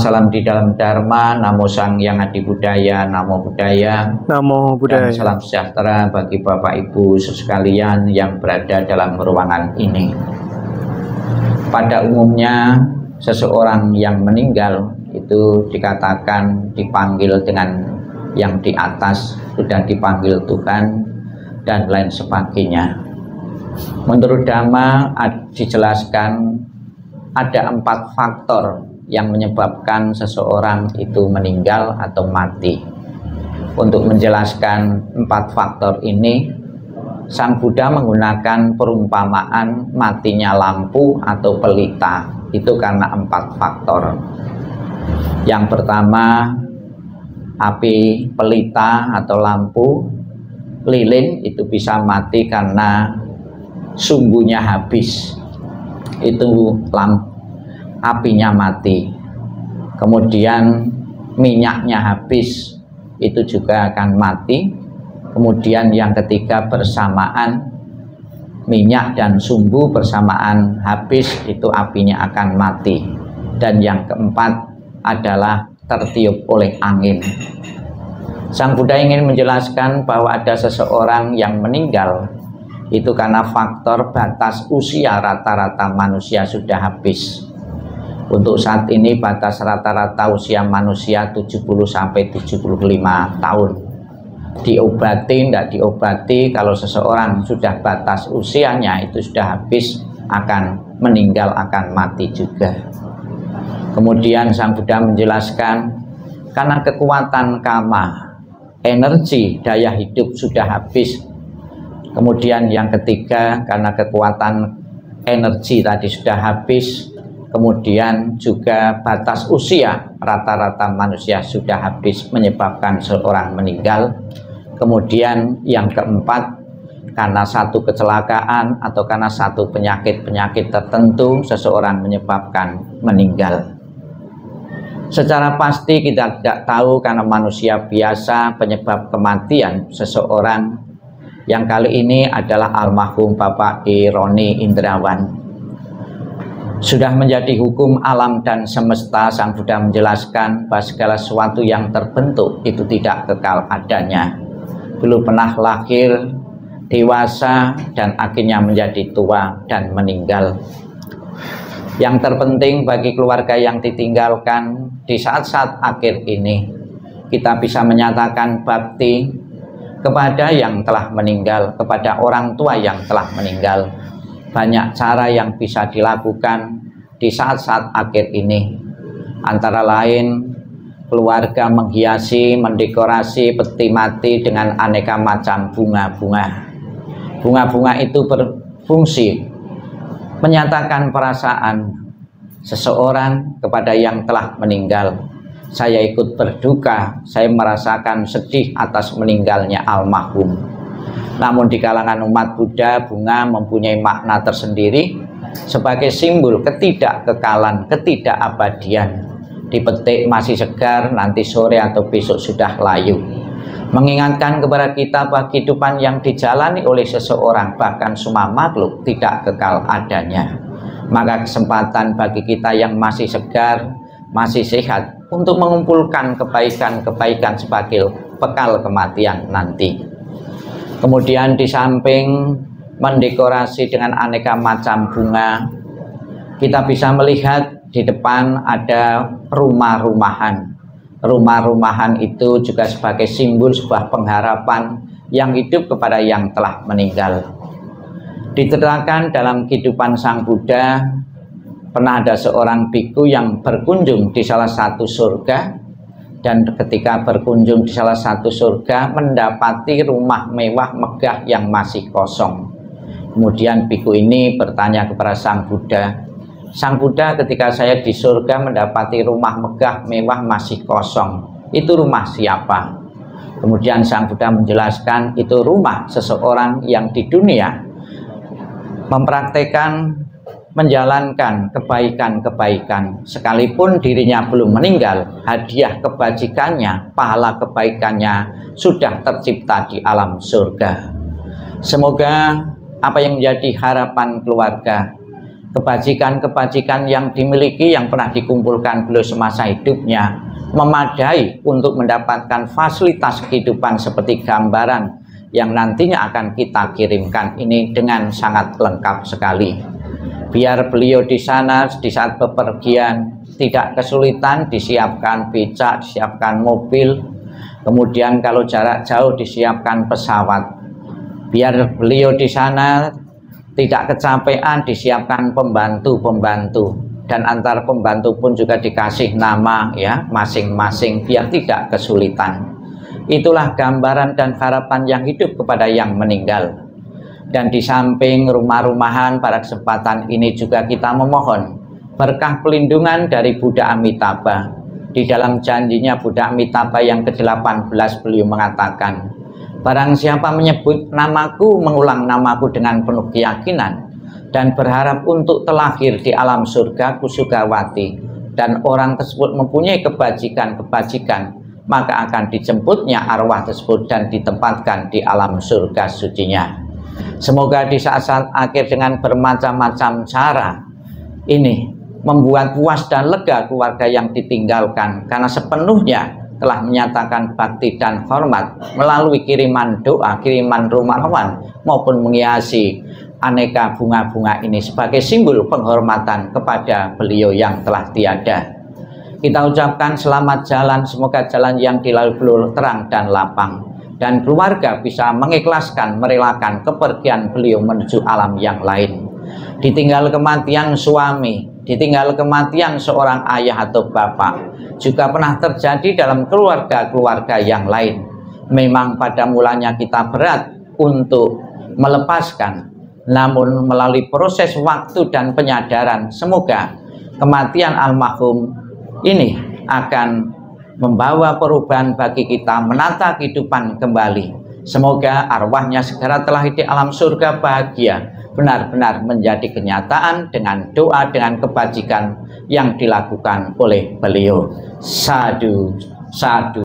salam di dalam Dharma, Namo Sang Yang Adi Budaya, Namo Buddhaya. Namo Buddhaya. Dan salam sejahtera bagi Bapak Ibu sekalian yang berada dalam ruangan ini. Pada umumnya seseorang yang meninggal itu dikatakan dipanggil dengan yang di atas, sudah dipanggil Tuhan dan lain sebagainya. Menurut Dhamma dijelaskan ada 4 faktor yang menyebabkan seseorang itu meninggal atau mati. Untuk menjelaskan 4 faktor ini, Sang Buddha menggunakan perumpamaan matinya lampu atau pelita. Itu karena 4 faktor. Yang pertama, api pelita atau lampu lilin itu bisa mati karena sumbunya habis. Itu apinya mati. Kemudian minyaknya habis, itu juga akan mati. Kemudian yang ketiga, bersamaan minyak dan sumbu bersamaan habis, itu apinya akan mati. Dan yang keempat adalah tertiup oleh angin. Sang Buddha ingin menjelaskan bahwa ada seseorang yang meninggal itu karena faktor batas usia rata-rata manusia sudah habis. Untuk saat ini batas rata-rata usia manusia 70-75 tahun. Diobati, tidak diobati, kalau seseorang sudah batas usianya itu sudah habis, akan meninggal, akan mati juga. Kemudian Sang Buddha menjelaskan karena kekuatan kama, energi, daya hidup sudah habis. Kemudian yang ketiga, karena kekuatan energi tadi sudah habis. Kemudian juga batas usia rata-rata manusia sudah habis, menyebabkan seorang meninggal. Kemudian yang keempat, karena satu kecelakaan atau karena satu penyakit tertentu seseorang menyebabkan meninggal. Secara pasti kita tidak tahu karena manusia biasa penyebab kematian seseorang. Yang kali ini adalah almarhum Bapak Roni Indrawan. Sudah menjadi hukum alam dan semesta, Sang Buddha menjelaskan bahwa segala sesuatu yang terbentuk itu tidak kekal adanya. Belum pernah lahir, dewasa, dan akhirnya menjadi tua dan meninggal. Yang terpenting bagi keluarga yang ditinggalkan di saat-saat akhir ini, kita bisa menyatakan bakti kepada yang telah meninggal, kepada orang tua yang telah meninggal. Banyak cara yang bisa dilakukan di saat-saat akhir ini. Antara lain, keluarga menghiasi, mendekorasi peti mati dengan aneka macam bunga-bunga. Bunga-bunga itu berfungsi menyatakan perasaan seseorang kepada yang telah meninggal. Saya ikut berduka, saya merasakan sedih atas meninggalnya almarhum. Namun di kalangan umat Buddha, bunga mempunyai makna tersendiri sebagai simbol ketidakkekalan, ketidakabadian. Dipetik masih segar, nanti sore atau besok sudah layu. Mengingatkan kepada kita bahwa kehidupan yang dijalani oleh seseorang, bahkan semua makhluk, tidak kekal adanya. Maka kesempatan bagi kita yang masih segar, masih sehat, untuk mengumpulkan kebaikan-kebaikan sebagai bekal kematian nanti. Kemudian di samping mendekorasi dengan aneka macam bunga, kita bisa melihat di depan ada rumah-rumahan. Rumah-rumahan itu juga sebagai simbol sebuah pengharapan yang hidup kepada yang telah meninggal. Diceritakan dalam kehidupan Sang Buddha, pernah ada seorang biku yang berkunjung di salah satu surga. Dan ketika berkunjung di salah satu surga, mendapati rumah mewah megah yang masih kosong. Kemudian biku ini bertanya kepada Sang Buddha, Sang Buddha, ketika saya di surga mendapati rumah megah mewah masih kosong, itu rumah siapa? Kemudian Sang Buddha menjelaskan, itu rumah seseorang yang di dunia mempraktekkan, menjalankan kebaikan-kebaikan, sekalipun dirinya belum meninggal, hadiah kebajikannya, pahala kebaikannya sudah tercipta di alam surga. Semoga apa yang menjadi harapan keluarga, Kebajikan-kebajikan yang dimiliki yang pernah dikumpulkan beliau semasa hidupnya memadai untuk mendapatkan fasilitas kehidupan seperti gambaran yang nantinya akan kita kirimkan ini dengan sangat lengkap sekali. Biar beliau di sana di saat bepergian tidak kesulitan, disiapkan becak, disiapkan mobil, kemudian kalau jarak jauh disiapkan pesawat. Biar beliau di sana tidak kecapean, disiapkan pembantu-pembantu, dan antar pembantu pun juga dikasih nama ya masing-masing biar tidak kesulitan. Itulah gambaran dan harapan yang hidup kepada yang meninggal. Dan di samping rumah-rumahan pada kesempatan ini juga kita memohon berkah pelindungan dari Buddha Amitabha. Di dalam janjinya Buddha Amitabha yang ke-18 beliau mengatakan, barang siapa menyebut namaku, mengulang namaku dengan penuh keyakinan dan berharap untuk terlahir di alam surga Kusugawati, dan orang tersebut mempunyai kebajikan-kebajikan, maka akan dijemputnya arwah tersebut dan ditempatkan di alam surga sucinya. Semoga di saat-saat akhir dengan bermacam-macam cara ini membuat puas dan lega keluarga yang ditinggalkan, karena sepenuhnya telah menyatakan bakti dan hormat melalui kiriman doa, kiriman rumahan maupun menghiasi aneka bunga-bunga ini sebagai simbol penghormatan kepada beliau yang telah tiada. Kita ucapkan selamat jalan, semoga jalan yang dilalui beliau terang dan lapang, dan keluarga bisa mengikhlaskan, merelakan kepergian beliau menuju alam yang lain. Ditinggal kematian suami, ditinggal kematian seorang ayah atau bapak, juga pernah terjadi dalam keluarga-keluarga yang lain. Memang pada mulanya kita berat untuk melepaskan, namun melalui proses waktu dan penyadaran, semoga kematian almarhum ini akan membawa perubahan bagi kita, menata kehidupan kembali. Semoga arwahnya segera terlahir di alam surga bahagia, benar-benar menjadi kenyataan dengan doa, dengan kebajikan yang dilakukan oleh beliau. Sadhu, sadhu.